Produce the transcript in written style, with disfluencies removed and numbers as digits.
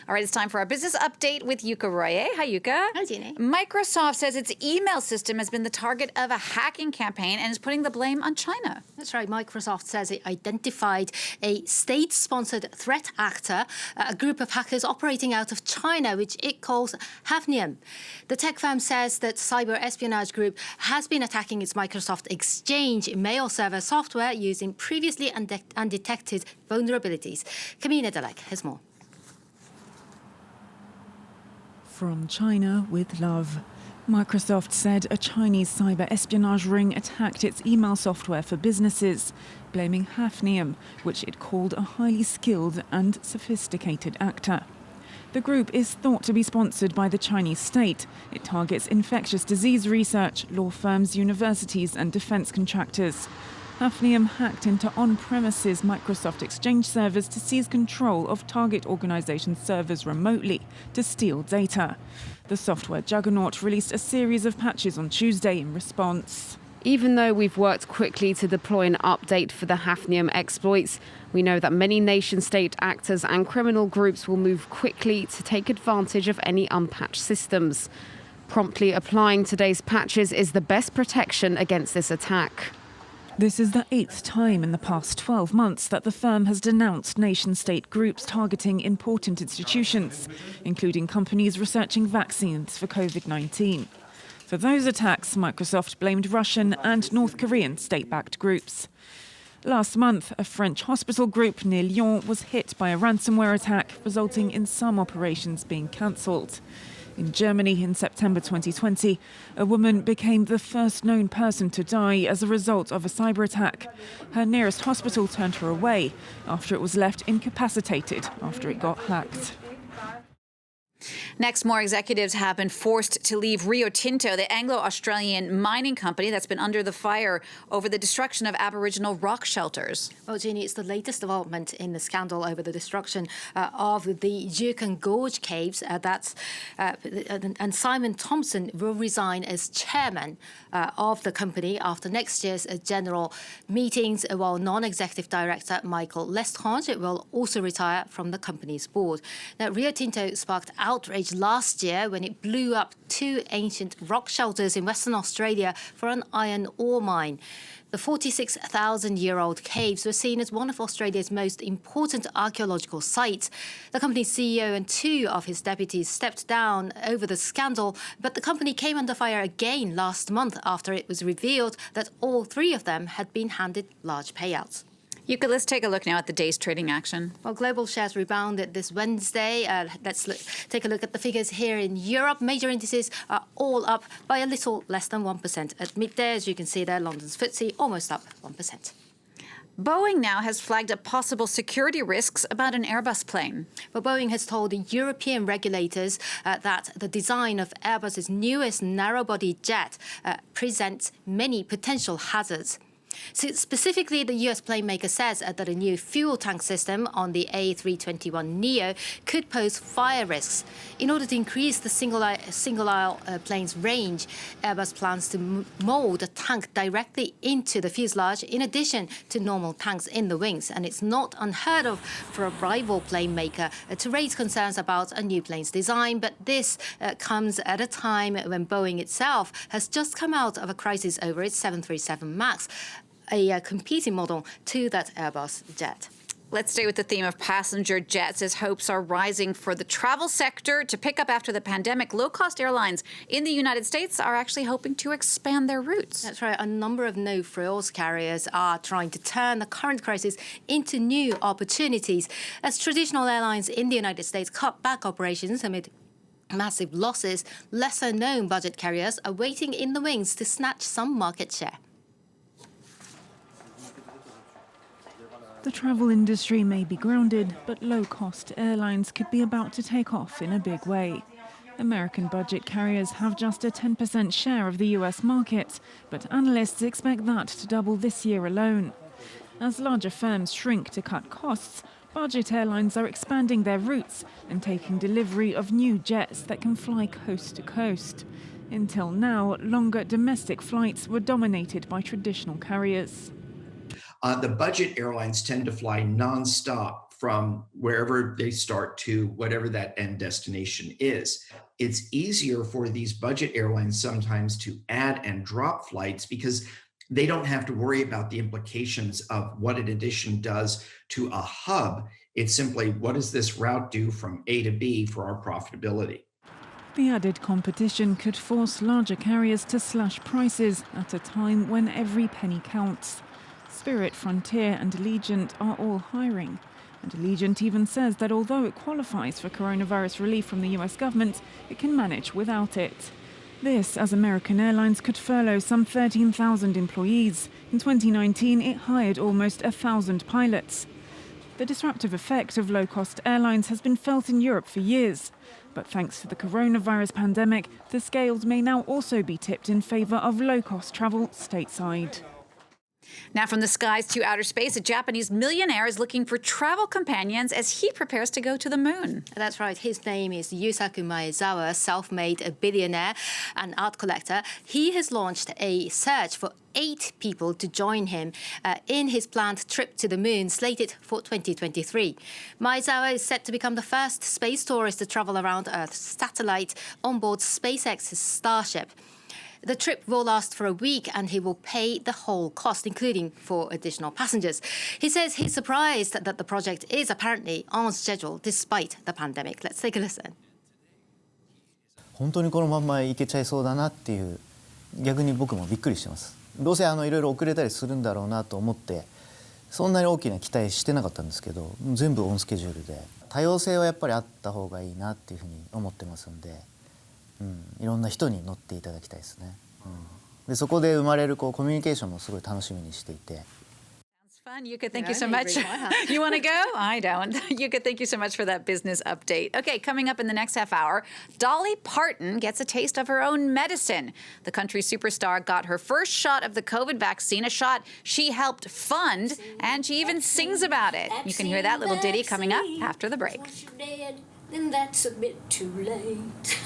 All right, it's time for our business update with Yuka Roye. Hi, Yuka. Hi, Jeannie. Microsoft says its email system has been the target of a hacking campaign and is putting the blame on China. That's right. Microsoft says it identified a state-sponsored threat actor, a group of hackers operating out of China, which it calls Hafnium. The tech firm says that cyber espionage group has been attacking its Microsoft Exchange mail server software using previously undetected vulnerabilities. Kamina Dalek has more. From China with love. Microsoft said a Chinese cyber espionage ring attacked its email software for businesses, blaming Hafnium, which it called a highly skilled and sophisticated actor. The group is thought to be sponsored by the Chinese state. It targets infectious disease research, law firms, universities and defense contractors. Hafnium hacked into on-premises Microsoft Exchange servers to seize control of target organization servers remotely to steal data. The software juggernaut released a series of patches on Tuesday in response. Even though we've worked quickly to deploy an update for the Hafnium exploits, we know that many nation-state actors and criminal groups will move quickly to take advantage of any unpatched systems. Promptly applying today's patches is the best protection against this attack. This is the 8th time in the past 12 months that the firm has denounced nation-state groups targeting important institutions, including companies researching vaccines for COVID-19. For those attacks, Microsoft blamed Russian and North Korean state-backed groups. Last month, a French hospital group near Lyon was hit by a ransomware attack, resulting in some operations being cancelled. In Germany, in September 2020, a woman became the first known person to die as a result of a cyber attack. Her nearest hospital turned her away after it was left incapacitated after it got hacked. Next, more executives have been forced to leave Rio Tinto, the Anglo-Australian mining company that's been under the fire over the destruction of Aboriginal rock shelters. Well, Jeannie, it's the latest development in the scandal over the destruction of the Juukan Gorge caves. And Simon Thompson will resign as chairman of the company after next year's general meetings, while non-executive director Michael Lestrange will also retire from the company's board. Now, Rio Tinto sparked outrage last year when it blew up 2 ancient rock shelters in Western Australia for an iron ore mine. The 46,000-year-old caves were seen as one of Australia's most important archaeological sites. The company's CEO and 2 of his deputies stepped down over the scandal, but the company came under fire again last month after it was revealed that all 3 of them had been handed large payouts. Yuka, let's take a look now at the day's trading action. Well, global shares rebounded this Wednesday. Let's take a look at the figures here in Europe. Major indices are all up by a little less than 1%. At midday, as you can see there, London's FTSE almost up 1%. Boeing now has flagged up possible security risks about an Airbus plane. Well, Boeing has told the European regulators that the design of Airbus's newest narrow-body jet presents many potential hazards. So specifically, the US plane maker says that a new fuel tank system on the A321neo could pose fire risks. In order to increase the single-aisle plane's range, Airbus plans to mold a tank directly into the fuselage in addition to normal tanks in the wings. And it's not unheard of for a rival plane maker to raise concerns about a new plane's design. But this comes at a time when Boeing itself has just come out of a crisis over its 737 MAX, a competing model to that Airbus jet. Let's stay with the theme of passenger jets as hopes are rising for the travel sector to pick up after the pandemic. Low-cost airlines in the United States are actually hoping to expand their routes. That's right. A number of no-frills carriers are trying to turn the current crisis into new opportunities as traditional airlines in the United States cut back operations amid massive losses. Lesser-known budget carriers are waiting in the wings to snatch some market share. The travel industry may be grounded, but low-cost airlines could be about to take off in a big way. American budget carriers have just a 10% share of the US market, but analysts expect that to double this year alone. As larger firms shrink to cut costs, budget airlines are expanding their routes and taking delivery of new jets that can fly coast to coast. Until now, longer domestic flights were dominated by traditional carriers. The budget airlines tend to fly nonstop from wherever they start to whatever that end destination is. It's easier for these budget airlines sometimes to add and drop flights because they don't have to worry about the implications of what an addition does to a hub. It's simply, what does this route do from A to B for our profitability? The added competition could force larger carriers to slash prices at a time when every penny counts. Spirit, Frontier and Allegiant are all hiring. And Allegiant even says that although it qualifies for coronavirus relief from the US government, it can manage without it. This, as American Airlines could furlough some 13,000 employees. In 2019, it hired almost 1,000 pilots. The disruptive effect of low-cost airlines has been felt in Europe for years. But thanks to the coronavirus pandemic, the scales may now also be tipped in favour of low-cost travel stateside. Now, from the skies to outer space, a Japanese millionaire is looking for travel companions as he prepares to go to the moon. That's right. His name is Yusaku Maezawa, self-made billionaire and art collector. He has launched a search for 8 people to join him in his planned trip to the moon, slated for 2023. Maezawa is set to become the first space tourist to travel around Earth's satellite on board SpaceX's Starship. The trip will last for a week and he will pay the whole cost, including for additional passengers. He says he's surprised that the project is apparently on schedule despite the pandemic. Let's take a listen. 本当にこのまんまいけちゃいそうだなっていう、逆に僕もびっくりしてます。どうせいろいろ遅れたりするんだろうなと思って、そんなに大きな期待してなかったんですけど、全部オンスケジュールで、多様性はやっぱりあった方がいいなっていうふうに思ってますんで。いろんな人に乗っていただきたいですね。でそこで生まれるコミュニケーションもすごい楽しみにしていて。Fun. Yuka, thank you so much. You want to go? I don't. Yuka, thank you so much for that business update. Okay, coming up in the next half hour, Dolly Parton gets a taste of her own medicine. The country superstar got her first shot of the COVID vaccine, a shot she helped fund, and she even sings about it. You can hear that little ditty coming up after the break. Then that's a bit too late.